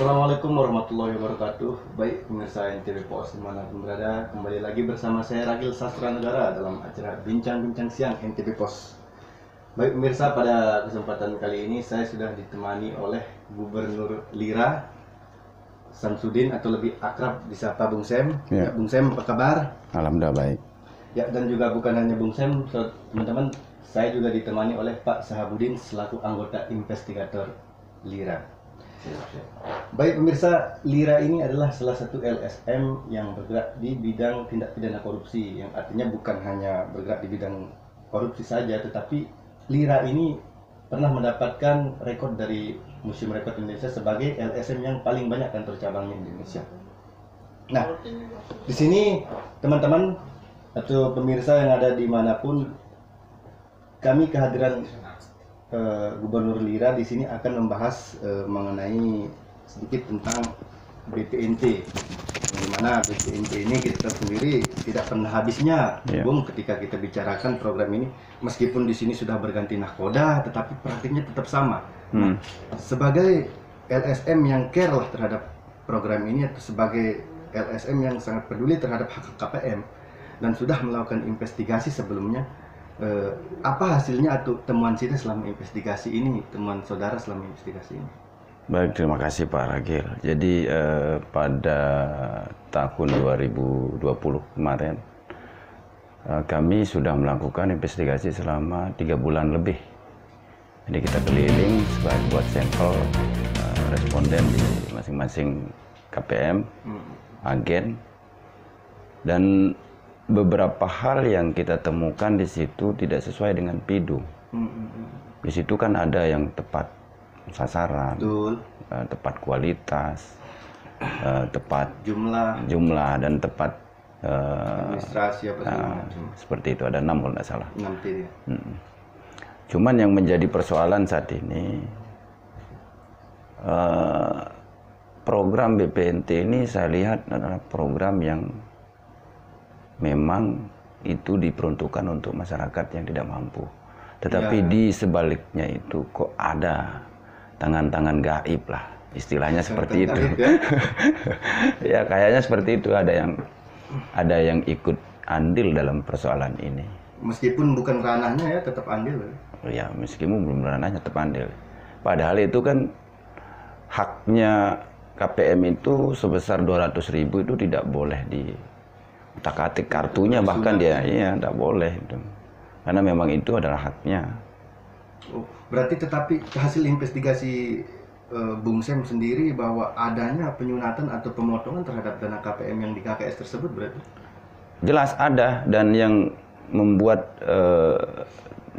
Assalamualaikum warahmatullahi wabarakatuh. Baik pemirsa NTB Pos dimanapun berada, kembali lagi bersama saya Ragil Sastra Negara dalam acara Bincang-Bincang Siang NTB Pos. Baik pemirsa, pada kesempatan kali ini saya sudah ditemani oleh Gubernur Lira, Samsudin atau lebih akrab disapa Bung Sem. Ya. Bung Sem, apa kabar? Alhamdulillah baik. Ya, dan juga bukan hanya Bung Sem, teman-teman, saya juga ditemani oleh Pak Sahabudin selaku anggota investigator Lira. Baik pemirsa, Lira ini adalah salah satu LSM yang bergerak di bidang tindak pidana korupsi, yang artinya bukan hanya bergerak di bidang korupsi saja, tetapi Lira ini pernah mendapatkan rekor dari Museum Rekor Indonesia sebagai LSM yang paling banyak kantor cabangnya di Indonesia. Nah, di sini teman-teman atau pemirsa yang ada dimanapun, kami kehadiran Gubernur Lira di sini akan membahas mengenai sedikit tentang BPNT. Bagaimana BPNT ini kita sendiri tidak pernah habisnya, Bung, ketika kita bicarakan program ini. Meskipun di sini sudah berganti nahkoda, tetapi praktiknya tetap sama. Nah, sebagai LSM yang care lah terhadap program ini, atau sebagai LSM yang sangat peduli terhadap hak KPM dan sudah melakukan investigasi sebelumnya, apa hasilnya atau temuan kita selama investigasi ini, temuan saudara selama investigasi ini? Baik, terima kasih Pak Ragil. Jadi pada tahun 2020 kemarin kami sudah melakukan investigasi selama 3 bulan lebih. Jadi kita keliling sebagai buat sampel responden di masing-masing KPM, agen, dan beberapa hal yang kita temukan di situ tidak sesuai dengan PIDU. Di situ kan ada yang tepat sasaran, tepat kualitas, tepat jumlah dan tepat administrasi apa seperti itu. Ada 6 kalau tidak salah. 6 ya. Cuman yang menjadi persoalan saat ini, program BPNT ini saya lihat adalah program yang memang itu diperuntukkan untuk masyarakat yang tidak mampu. Tetapi di sebaliknya itu kok ada tangan-tangan gaib lah, istilahnya seperti itu. Ya kayaknya seperti itu, ada yang ikut andil dalam persoalan ini. Meskipun bukan ranahnya ya, tetap andil. Ya meskipun belum ranahnya tetap andil. Padahal itu kan haknya KPM itu sebesar 200.000 itu tidak boleh utak-atik kartunya, bahkan dia tidak boleh itu. Karena memang itu adalah haknya. Berarti tetapi hasil investigasi Bung Sem sendiri bahwa adanya penyunatan atau pemotongan terhadap dana KPM yang di KKS tersebut berarti? Jelas ada, dan yang membuat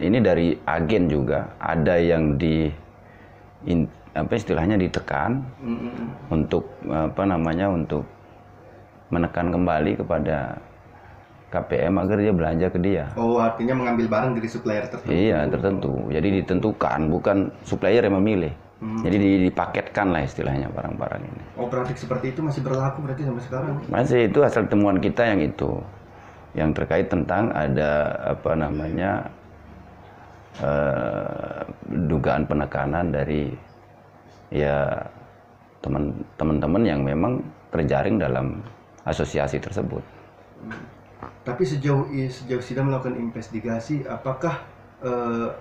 ini dari agen juga ada yang istilahnya ditekan untuk untuk menekan kembali kepada KPM agar dia belanja ke dia. Oh, artinya mengambil barang dari supplier tertentu. Iya, tertentu. Jadi ditentukan, bukan supplier yang memilih. Jadi dipaketkan lah istilahnya barang-barang ini. Oh, praktik seperti itu masih berlaku berarti sampai sekarang? Masih, itu hasil temuan kita yang itu. Yang terkait tentang ada dugaan penekanan dari teman-teman yang memang terjaring dalam asosiasi tersebut. Tapi sejauh sudah melakukan investigasi, apakah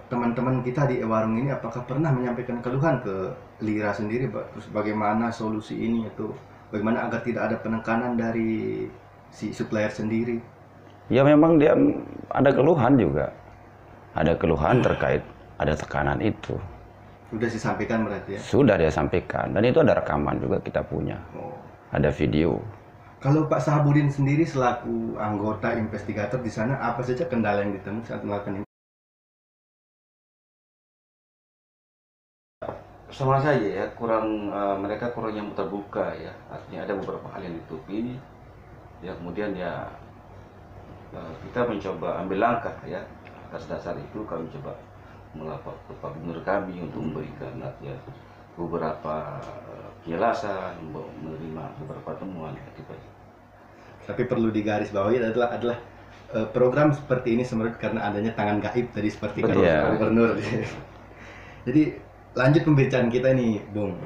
teman-teman kita di warung ini apakah pernah menyampaikan keluhan ke Lira sendiri, terus bagaimana solusi ini atau bagaimana agar tidak ada penekanan dari si supplier sendiri? Ya memang dia ada keluhan juga, ada keluhan terkait ada tekanan itu. Sudah disampaikan berarti ya? Sudah dia sampaikan, dan itu ada rekaman juga kita punya, ada video. Kalau Pak Sahabudin sendiri selaku anggota investigator di sana, apa saja kendala yang ditemui saat melakukan ini? Sama saja ya, mereka kurang yang terbuka ya. Artinya ada beberapa hal yang ditutupi. Ya kemudian ya kita mencoba ambil langkah ya. Atas dasar itu kami coba melapor ke Pak Gubernur kami untuk memberikan ya beberapa penjelasan, menerima beberapa temuan gitu. Tapi perlu digarisbawahi adalah program seperti ini sebenarnya karena adanya tangan gaib tadi seperti kata Gubernur. Jadi lanjut pembicaraan kita nih, Bung.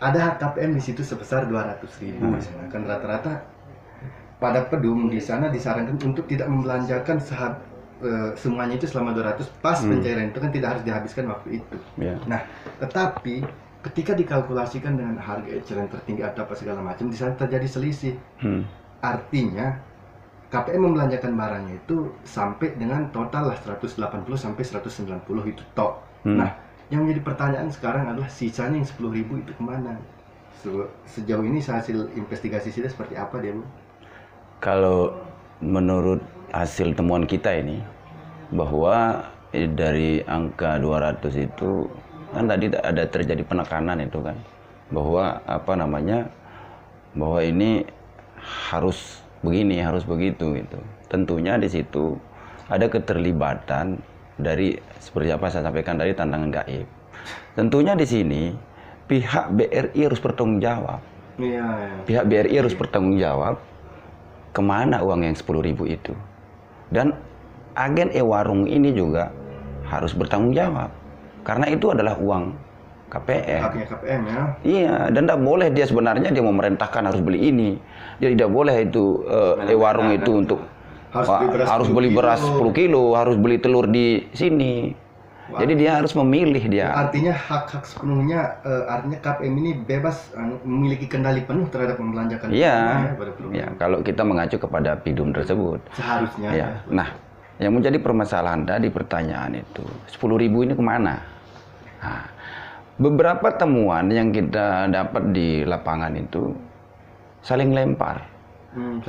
ada KPM di situ sebesar 200.000. Kan rata-rata pada pedum di sana disarankan untuk tidak membelanjakan semuanya itu selama 200 pas pencairan itu kan tidak harus dihabiskan waktu itu. Nah, tetapi ketika dikalkulasikan dengan harga eceran tertinggi atau apa segala macam, di sana terjadi selisih. Artinya KPM membelanjakan barangnya itu sampai dengan total lah 180 sampai 190 itu tok. Nah, yang menjadi pertanyaan sekarang adalah sisanya yang 10.000 itu kemana? Sejauh ini hasil investigasi kita seperti apa dia, Bu? Kalau menurut hasil temuan kita ini, bahwa dari angka 200 itu kan tadi ada terjadi penekanan itu kan, bahwa apa namanya, bahwa ini harus begini, harus begitu gitu. Tentunya di situ ada keterlibatan dari seperti apa saya sampaikan tadi, tantangan gaib. Tentunya di sini pihak BRI harus bertanggung jawab. Pihak BRI harus bertanggung jawab kemana uang yang 10.000 itu. Dan agen e-warung ini juga harus bertanggung jawab karena itu adalah uang KPM. Haknya KPM ya. Iya, dan tidak boleh dia sebenarnya dia memerintahkan harus beli ini. Dia tidak boleh itu warung itu untuk harus beli beras 10 kilo, harus beli telur di sini. Jadi dia harus memilih dia. Artinya hak-hak sepenuhnya, artinya KPM ini bebas memiliki kendali penuh terhadap membelanjakan. Iya. Ya, kalau kita mengacu kepada pidum tersebut. Seharusnya. Ya. Nah, yang menjadi permasalahan tadi pertanyaan itu 10.000 ini kemana? Nah, beberapa temuan yang kita dapat di lapangan itu saling lempar,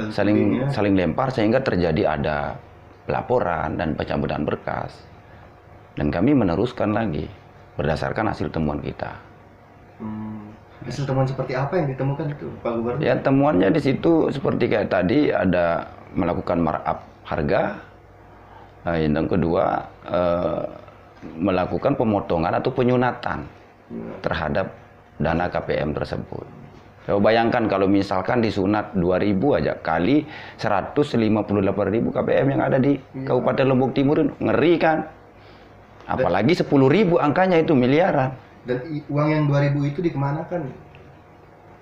saling lempar sehingga terjadi ada pelaporan dan pencabutan berkas. Dan kami meneruskan lagi berdasarkan hasil temuan kita. Hasil temuan seperti apa yang ditemukan itu, Pak Gubernur? Ya, temuannya di situ seperti kayak tadi ada melakukan markup harga, yang kedua melakukan pemotongan atau penyunatan terhadap dana KPM tersebut. Coba bayangkan kalau misalkan disunat 2.000 aja kali 158.000 KPM yang ada di Kabupaten Lombok Timur, ngeri kan? Apalagi 10.000 angkanya itu miliaran. Dan uang yang 2.000 itu dikemanakan?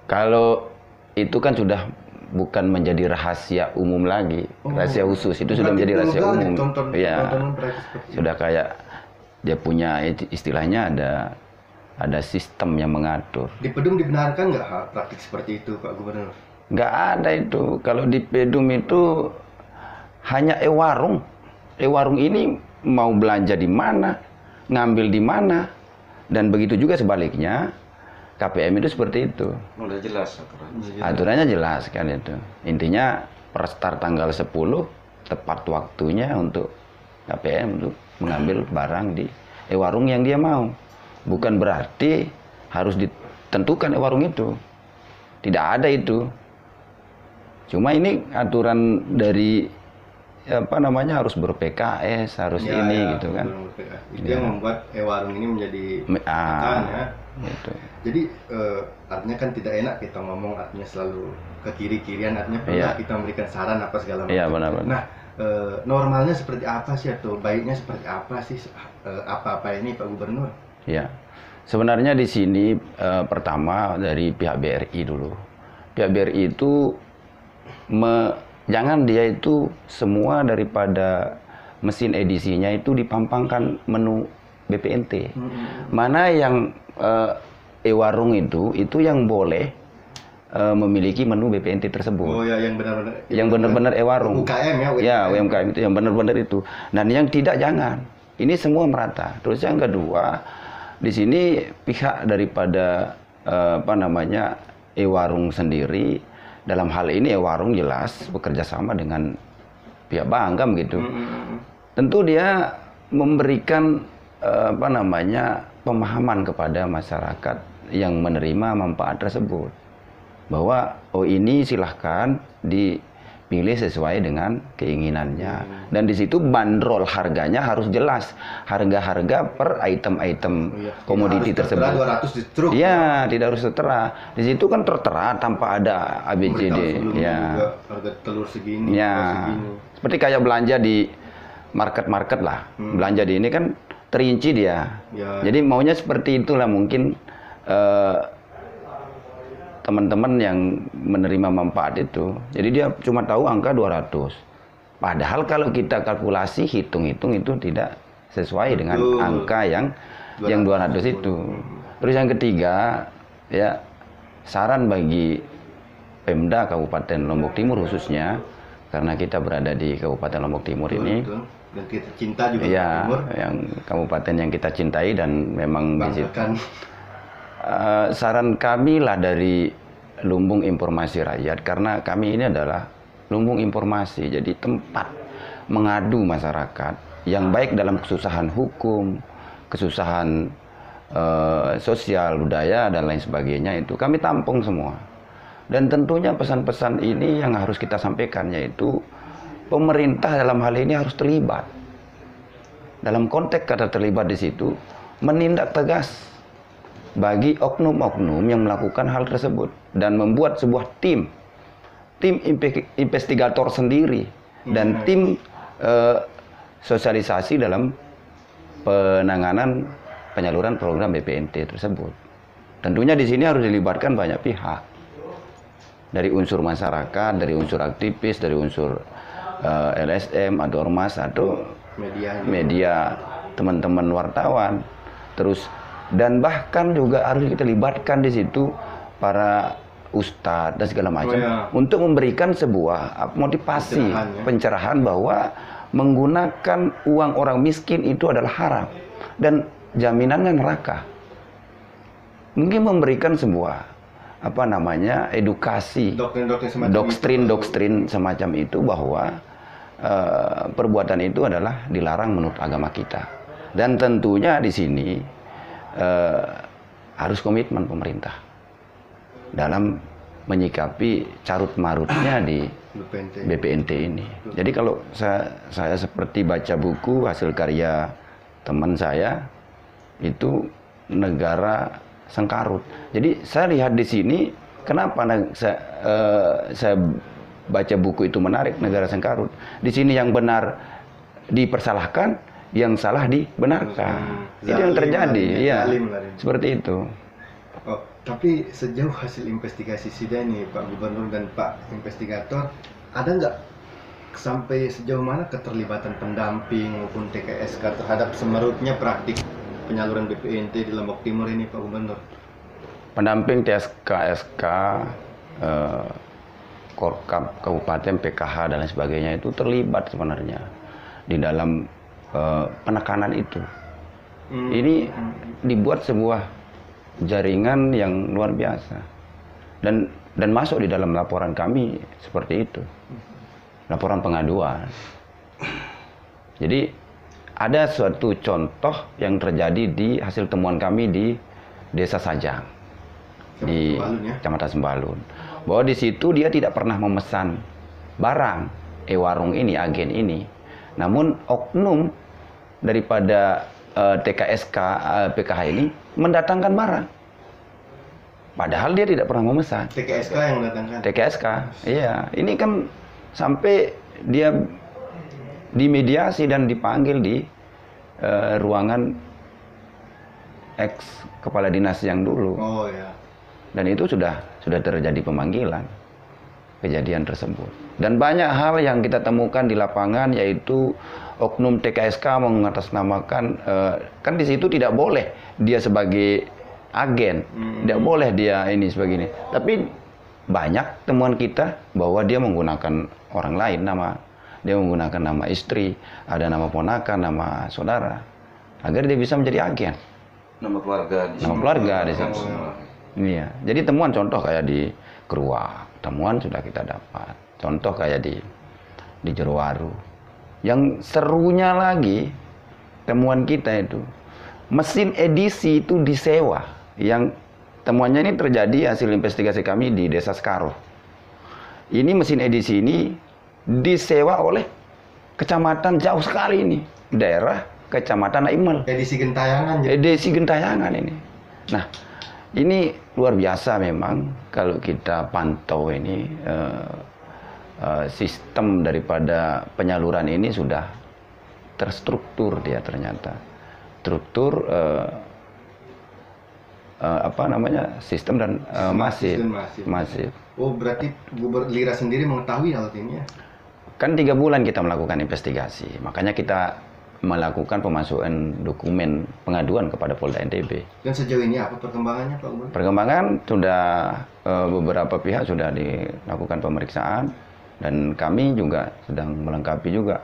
Kalau itu kan sudah bukan menjadi rahasia umum lagi, rahasia khusus itu sudah menjadi rahasia umum. Ya, sudah kayak dia punya istilahnya ada sistem yang mengatur. Di Pedum dibenarkan nggak praktik seperti itu, Pak Gubernur? Nggak ada itu. Kalau di Pedum itu hanya e-warung. E-warung ini mau belanja di mana, ngambil di mana, dan begitu juga sebaliknya. KPM itu seperti itu. Udah jelas aturannya jelas kan itu. Intinya per start tanggal 10 tepat waktunya untuk KPM untuk mengambil barang di e-warung yang dia mau. Bukan berarti harus ditentukan warung itu. Tidak ada itu. Cuma ini aturan dari apa namanya harus ber-PKS, harus ini gitu kan. Itu yang membuat warung ini menjadi tekan ya. Gitu. Jadi artinya kan tidak enak kita ngomong, artinya selalu ke kiri-kirian, artinya pernah kita memberikan saran apa segala macam. Iya, benar-benar. Nah, normalnya seperti apa sih atau baiknya seperti apa sih apa-apa ini, Pak Gubernur? Ya, sebenarnya di sini pertama dari pihak BRI dulu. Pihak BRI itu jangan dia itu semua daripada mesin edisinya itu dipampangkan menu BPNT. Mana yang e-warung itu yang boleh memiliki menu BPNT tersebut. Oh ya, yang benar-benar e-warung. UMKM ya. Ya, UMKM itu yang benar-benar itu. Dan yang tidak jangan. Ini semua merata. Terus yang kedua, di sini pihak daripada apa namanya e-warung sendiri, dalam hal ini e-warung jelas bekerja sama dengan pihak bank kan gitu. Tentu dia memberikan apa namanya pemahaman kepada masyarakat yang menerima manfaat tersebut, bahwa oh ini silahkan dipilih sesuai dengan keinginannya. Dan di situ bandrol harganya harus jelas, harga-harga per item-item komoditi tersebut. 200 ya, tidak harus tertera. Di situ kan tertera tanpa ada ABCD. Ya. Harga telur segini. Ya. Seperti kayak belanja di market-market lah. Belanja di ini kan terinci dia. Ya. Jadi maunya seperti itulah mungkin teman-teman yang menerima manfaat itu, jadi dia cuma tahu angka 200. Padahal kalau kita kalkulasi, hitung-hitung itu tidak sesuai dengan angka yang 200 itu. Terus yang ketiga, ya saran bagi Pemda Kabupaten Lombok Timur khususnya, karena kita berada di Kabupaten Lombok Timur ini. Betul. Dan kita cinta juga Iya, Timur. yang kabupaten yang kita cintai dan memang di situ. Banggakan. Saran kami lah dari Lumbung Informasi Rakyat, karena kami ini adalah lumbung informasi, jadi tempat mengadu masyarakat yang baik dalam kesusahan hukum, kesusahan sosial, budaya, dan lain sebagainya, itu kami tampung semua. Dan tentunya pesan-pesan ini yang harus kita sampaikan, yaitu pemerintah dalam hal ini harus terlibat. Dalam konteks kata terlibat di situ, menindak tegas bagi oknum-oknum yang melakukan hal tersebut dan membuat sebuah tim investigator sendiri dan tim sosialisasi dalam penanganan penyaluran program BPNT tersebut. Tentunya di sini harus dilibatkan banyak pihak, dari unsur masyarakat, dari unsur aktivis, dari unsur LSM atau ormas atau media, teman-teman wartawan, terus dan bahkan juga harus kita libatkan di situ para ustadz dan segala macam untuk memberikan sebuah motivasi, pencerahan bahwa menggunakan uang orang miskin itu adalah haram dan jaminannya neraka. Mungkin memberikan sebuah edukasi, doktrin semacam itu bahwa perbuatan itu adalah dilarang menurut agama kita. Dan tentunya di sini harus komitmen pemerintah dalam menyikapi carut marutnya di BPNT ini. Jadi kalau saya seperti baca buku hasil karya teman saya, itu negara sengkarut. Jadi saya lihat di sini, kenapa saya baca buku itu menarik, negara sengkarut. Di sini yang benar dipersalahkan, yang salah dibenarkan. Itu yang terjadi, ya. Seperti itu. Oh, tapi sejauh hasil investigasi SIDA ini, Pak Gubernur dan Pak Investigator, ada nggak sampai sejauh mana keterlibatan pendamping maupun TKSK terhadap semerutnya praktik penyaluran BPNT di Lombok Timur ini, Pak Gubernur? Pendamping TKSK, Korkap Kabupaten, PKH dan lain sebagainya itu terlibat sebenarnya di dalam penekanan itu. Ini dibuat sebuah jaringan yang luar biasa dan masuk di dalam laporan kami seperti itu, laporan pengaduan. Jadi ada suatu contoh yang terjadi di hasil temuan kami di Desa Sajang di Kecamatan Sembalun, bahwa di situ dia tidak pernah memesan barang warung ini, agen ini, namun oknum daripada TKSK PKH ini mendatangkan barang, padahal dia tidak pernah memesan. TKSK yang mendatangkan? TKSK, iya. Ini kan sampai dia dimediasi dan dipanggil di ruangan ex kepala dinas yang dulu. Oh ya. Dan itu sudah terjadi pemanggilan kejadian tersebut. Dan banyak hal yang kita temukan di lapangan, yaitu oknum TKSK mengatasnamakan, kan di situ tidak boleh dia sebagai agen, tidak boleh dia ini sebagainya. Tapi banyak temuan kita bahwa dia menggunakan orang lain, dia menggunakan nama istri, ada nama ponakan, nama saudara, agar dia bisa menjadi agen. Nama keluarga di situ. Iya. Jadi temuan contoh kayak di Keruak, temuan sudah kita dapat. Contoh kayak di Jerowaru. Yang serunya lagi, temuan kita itu, mesin edisi itu disewa. Yang temuannya ini terjadi hasil investigasi kami di Desa Skaro. Ini mesin edisi ini disewa oleh kecamatan jauh sekali ini, daerah Kecamatan Naimel. Edisi gentayangan. Edisi gentayangan ini. Nah, ini luar biasa memang kalau kita pantau ini sistem daripada penyaluran ini sudah terstruktur dia ternyata. Struktur sistem dan masif. Sistem masif. Masif. Oh, berarti Gubernur Lira sendiri mengetahui hal ini ya? Kan 3 bulan kita melakukan investigasi, makanya kita melakukan pemasukan dokumen pengaduan kepada Polda NTB. Dan sejauh ini apa perkembangannya, Pak Gubernur? Perkembangan sudah beberapa pihak sudah dilakukan pemeriksaan dan kami juga sedang melengkapi juga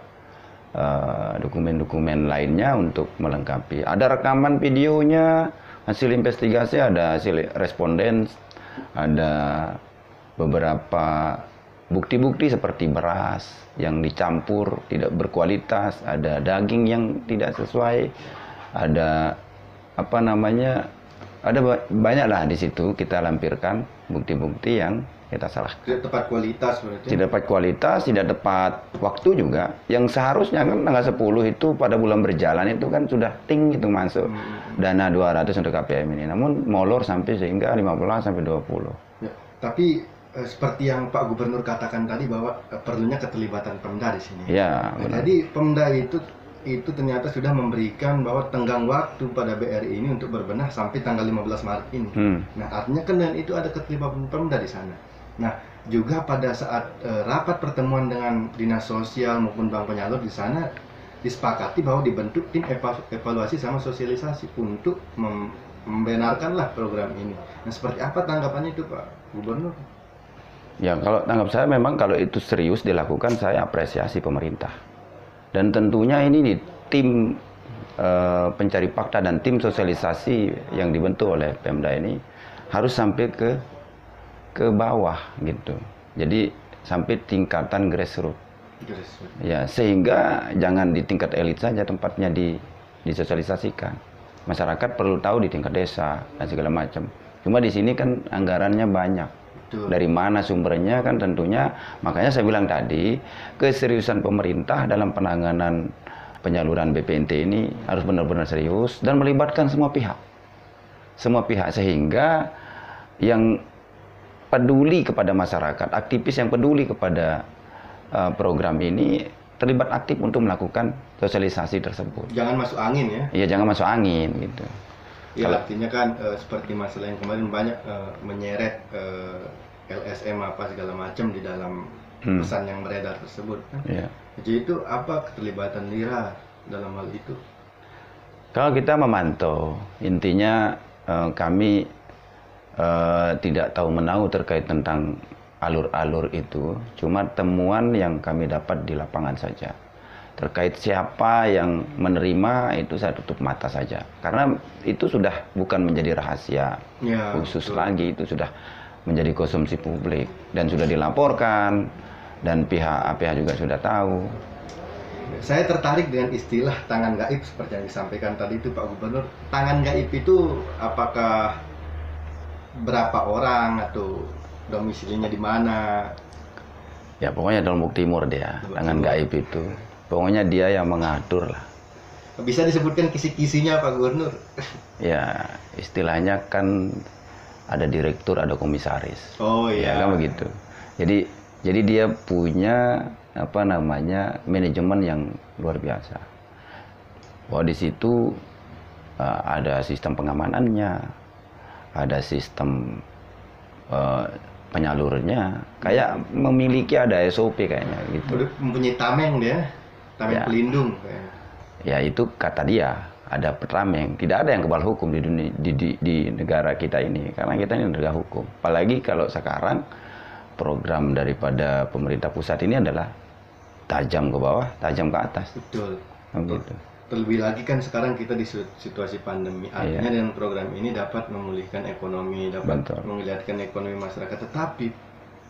dokumen-dokumen lainnya untuk melengkapi. Ada rekaman videonya, hasil investigasi, ada hasil responden, ada beberapa bukti-bukti seperti beras yang dicampur tidak berkualitas, ada daging yang tidak sesuai, ada ada banyaklah di situ kita lampirkan bukti-bukti yang kita salah. Tidak tepat kualitas berarti? Tidak tepat kualitas, tidak tepat waktu juga. Yang seharusnya kan tanggal 10 itu pada bulan berjalan itu kan sudah ting itu masuk dana 200 untuk KPM ini. Namun molor sampai sehingga 15 sampai 20. Ya, tapi seperti yang Pak Gubernur katakan tadi bahwa perlunya keterlibatan Pemda di sini. Ya, benar. Jadi Pemda itu ternyata sudah memberikan bahwa tenggang waktu pada BRI ini untuk berbenah sampai tanggal 15 Maret ini. Nah, artinya kan dan itu ada keterlibatan Pemda di sana. Nah, juga pada saat rapat pertemuan dengan Dinas Sosial maupun Bank Penyalur di sana disepakati bahwa dibentuk tim evaluasi sama sosialisasi untuk membenarkanlah program ini. Nah, seperti apa tanggapannya itu Pak Gubernur? Ya, kalau tanggap saya memang kalau itu serius dilakukan, saya apresiasi pemerintah. Dan tentunya ini di tim pencari fakta dan tim sosialisasi yang dibentuk oleh Pemda ini harus sampai ke bawah gitu. Jadi sampai tingkatan grassroots. Ya, sehingga jangan di tingkat elit saja tempatnya disosialisasikan. Masyarakat perlu tahu di tingkat desa dan segala macam. Cuma di sini kan anggarannya banyak. Betul. Dari mana sumbernya kan tentunya, makanya saya bilang tadi keseriusan pemerintah dalam penanganan penyaluran BPNT ini harus benar-benar serius dan melibatkan semua pihak sehingga yang peduli kepada masyarakat, aktivis yang peduli kepada program ini terlibat aktif untuk melakukan sosialisasi tersebut. Jangan masuk angin ya? Iya, jangan masuk angin gitu. Ya, artinya kan seperti masalah yang kemarin banyak menyeret LSM apa segala macam di dalam pesan yang beredar tersebut kan. Yeah. Jadi itu apa keterlibatan Lira dalam hal itu? Kalau kita memantau, intinya kami tidak tahu menahu terkait tentang alur-alur itu, cuma temuan yang kami dapat di lapangan saja. Terkait siapa yang menerima itu saya tutup mata saja, karena itu sudah bukan menjadi rahasia khusus lagi, itu sudah menjadi konsumsi publik dan sudah dilaporkan dan pihak juga sudah tahu. Saya tertarik dengan istilah tangan gaib seperti yang disampaikan tadi itu Pak Gubernur. Tangan gaib itu apakah berapa orang atau domisilinya di mana? Ya pokoknya dalam Timur dia, tangan gaib itu. Pokoknya dia yang mengatur lah. Bisa disebutkan kisi-kisinya Pak Gubernur? Ya, istilahnya kan ada direktur, ada komisaris. Oh iya. Ya kan begitu. Jadi dia punya manajemen yang luar biasa. Bahwa di situ ada sistem pengamanannya, ada sistem penyalurnya, kayak memiliki ada SOP kayaknya gitu. Mempunyai tameng dia. Tameng Ya. pelindung. Ya itu kata dia, ada tameng. Tidak ada yang kebal hukum di dunia, di negara kita ini, karena kita ini negara hukum. Apalagi kalau sekarang program daripada pemerintah pusat ini adalah tajam ke bawah, tajam ke atas. Betul. Gitu. Terlebih lagi kan sekarang kita di situasi pandemi. Artinya dengan program ini dapat memulihkan ekonomi, dapat menggeliatkan ekonomi masyarakat. Tetapi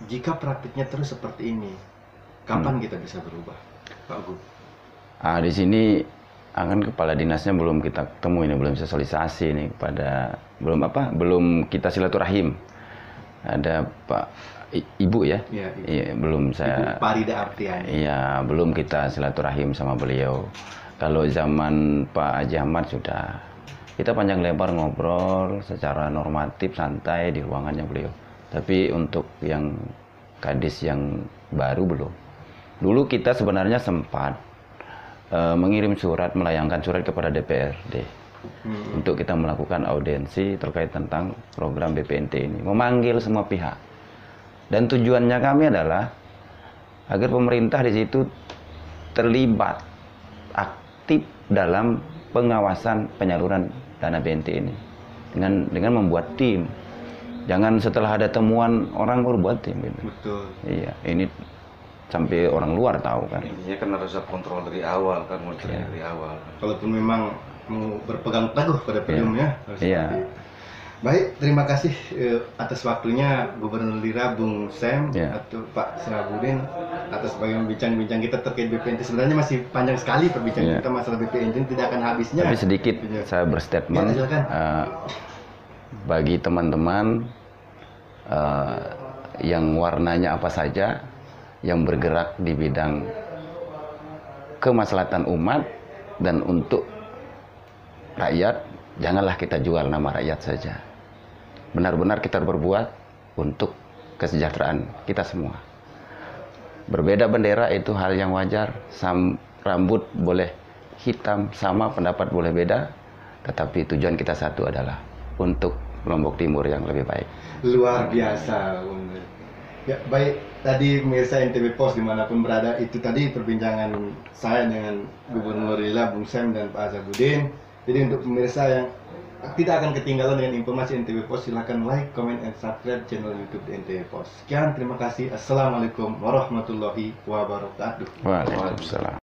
jika praktiknya terus seperti ini, kapan kita bisa berubah, Pak Gub? Di sini akan kepala dinasnya belum kita ketemu ini, belum sosialisasi nih kepada belum kita silaturahim. Ada Pak Ibu ya? Iya, belum saya. Ibu Parida Artiani. Iya, belum kita silaturahim sama beliau. Kalau zaman Pak Haji Ahmad sudah. Kita panjang lebar ngobrol secara normatif, santai di ruangannya beliau. Tapi untuk yang kadis yang baru belum. Dulu kita sebenarnya sempat mengirim surat, melayangkan surat kepada DPRD. untuk kita melakukan audiensi terkait tentang program BPNT ini, memanggil semua pihak. Dan tujuannya kami adalah agar pemerintah di situ terlibat aktif dalam pengawasan penyaluran dana BNT ini dengan membuat tim. Jangan setelah ada temuan orang baru buat tim gitu. Betul. Iya, ini sampai orang luar tahu kan. Intinya kan harus ada kontrol dari awal kan, monitoring dari awal. Kalaupun memang mau berpegang teguh pada filmnya. Iya. Baik, terima kasih atas waktunya Gubernur Lira Bung Sam atau Pak Sahabudin atas bagian bincang-bincang kita terkait BPNT. Sebenarnya masih panjang sekali perbincangan kita masalah BPNT, ini tidak akan habisnya. Tapi sedikit saya berstatement bagi teman-teman yang warnanya apa saja, yang bergerak di bidang kemaslahatan umat dan untuk rakyat, janganlah kita jual nama rakyat saja. Benar-benar kita berbuat untuk kesejahteraan kita semua. Berbeda bendera itu hal yang wajar. Rambut boleh hitam sama, pendapat boleh beda, tetapi tujuan kita satu adalah untuk Lombok Timur yang lebih baik. Luar biasa. Ya, baik, tadi pemirsa NTB Pos dimanapun berada, itu tadi perbincangan saya dengan Gubernur Lira Bung Sam dan Pak Sahabudin. Jadi untuk pemirsa yang tidak akan ketinggalan dengan informasi NTB Pos, silahkan like, comment, and subscribe channel YouTube NTB Pos. Sekian, terima kasih. Assalamualaikum warahmatullahi wabarakatuh. Waalaikumsalam.